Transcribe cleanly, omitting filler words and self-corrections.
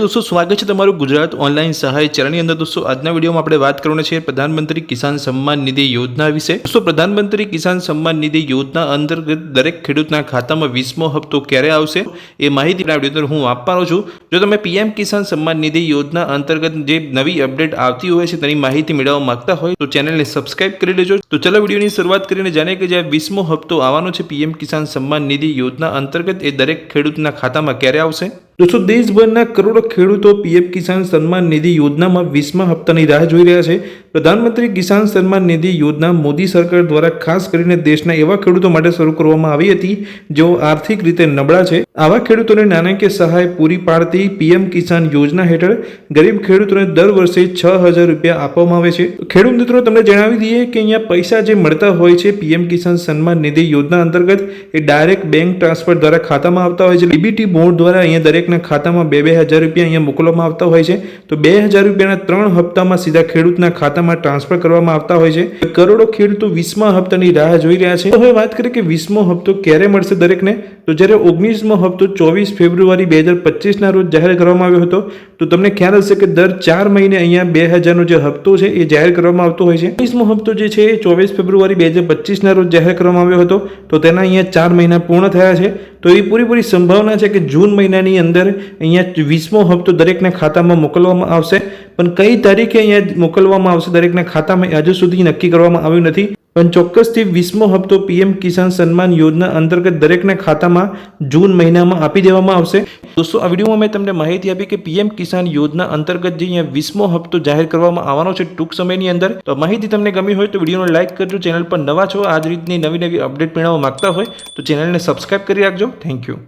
दोस्तों स्वागत है तमाરું ગુજરાત ઓનલાઈન સહાય ચેનલની અંદર। दोस्तों આજના વિડીયોમાં આપણે વાત કરવાની છે પ્રધાનમંત્રી કિસાન સન્માન નિધિ યોજના વિશે। दोस्तों પ્રધાનમંત્રી કિસાન સન્માન નિધિ યોજના અંતર્ગત દરેક ખેડૂતના ખાતામાં 20મો હપ્તો ક્યારે આવશે એ માહિતી આ વિડીયો અંદર હું આપવાનો છું। જો તમે પીએમ કિસાન સન્માન નિધિ યોજના અંતર્ગત જે નવી અપડેટ આવતી હોય છે તેની માહિતી મેળવવા માંગતા હોય તો ચેનલને સબસ્ક્રાઇબ કરી લેજો। તો ચલો વિડીયોની શરૂઆત કરીને જાણીએ કે જે 20મો હપ્તો આવવાનો છે પીએમ કિસાન સન્માન નિધિ યોજના અંતર્ગત એ દરેક ખેડૂતના ખાતામાં ક્યારે આવશે। दोस्तों देशभરના करोड़ों ખેડૂતો पीएम किसान सम्मान निधि योजना में 20મા हप्ताની राह જોઈ રહ્યા છે। प्रधानमंत्री किसान सम्मान निधि योजना मोदी सरकार द्वारा खास કરીને દેશના એવા ખેડૂતો માટે શરૂ કરવામાં આવી હતી જેઓ આર્થિક રીતે નબળા છે। આવા ખેડૂતોને નાણાકીય સહાય પૂરી પાડતી પીએમ કિસાન યોજના હેઠળ ગરીબ ખેડૂતોને દર વર્ષે 6000 રૂપિયા આપવામાં આવે છે। ખેડૂત મિત્રો તમને જણાવી દઈએ કે અહીંયા પૈસા જે મળતા હોય છે પીએમ કિસાન સન્માન નિધિ યોજના અંતર્ગત એ ડાયરેક્ટ બેંક ટ્રાન્સફર દ્વારા ખાતામાં આવતા હોય છે। ડીબીટી બોર્ડ દ્વારા અહીંયા દરેકના ખાતામાં 2000 રૂપિયા અહીંયા મોકલવામાં આવતા હોય છે। તો 2000 રૂપિયાના 3 હપ્તામાં સીધા ખેડૂતના ખાતામાં ટ્રાન્સફર કરવામાં આવતા હોય છે। કરોડો ખેડૂતો 20મા હપ્તાની રાહ જોઈ રહ્યા છે। તો હવે વાત કરીએ કે 20મો હપ્તો ક્યારે મળશે દરેકને, તો જ્યારે 19મો હપ્તો 24 ફેબ્રુઆરી 2025 ના રોજ જાહેર કરવામાં આવ્યો હતો। તો તમને ખ્યાલ હશે કે દર 4 મહિને અહીંયા 2000 નો જે હપ્તો છે એ જાહેર કરવામાં આવતો હોય છે। 19મો હપ્તો જે છે એ 24 ફેબ્રુઆરી 2025 ના રોજ જાહેર કરવામાં આવ્યો હતો। તો તેના અહીંયા 4 મહિના પૂર્ણ થયા છે। તો એ પૂરી સંભાવના છે કે જૂન મહિનાની અંદર અહીંયા 20મો હપ્તો દરેકના ખાતામાં મોકલવામાં આવશે। પણ કઈ તારીખે અહીંયા મોકલવામાં આવશે દરેકના ખાતામાં હજુ સુધી નક્કી કરવામાં આવ્યું નથી। પણ ચોક્કસથી 20મો હપ્તો પીએમ કિસાન સન્માન યોજના અંતર્ગત દરેકના ખાતામાં જૂન મહિનામાં આપી દેવામાં આવશે। दोस्तों આ વિડીયોમાં મેં તમને માહિતી આપી કે પીએમ કિસાન યોજના અંતર્ગત જે અહીંયા 20મો હપ્તો જાહેર કરવામાં આવવાનો છે ટૂંક સમયની અંદર। તો માહિતી તમને ગમી હોય તો વિડીયોને લાઇક કરજો। ચેનલ પર નવા છો, આ જ રીતની નવી અપડેટ મેળવવા માંગતા હોય તો ચેનલને સબસ્ક્રાઇબ કરી રાખજો। Thank you.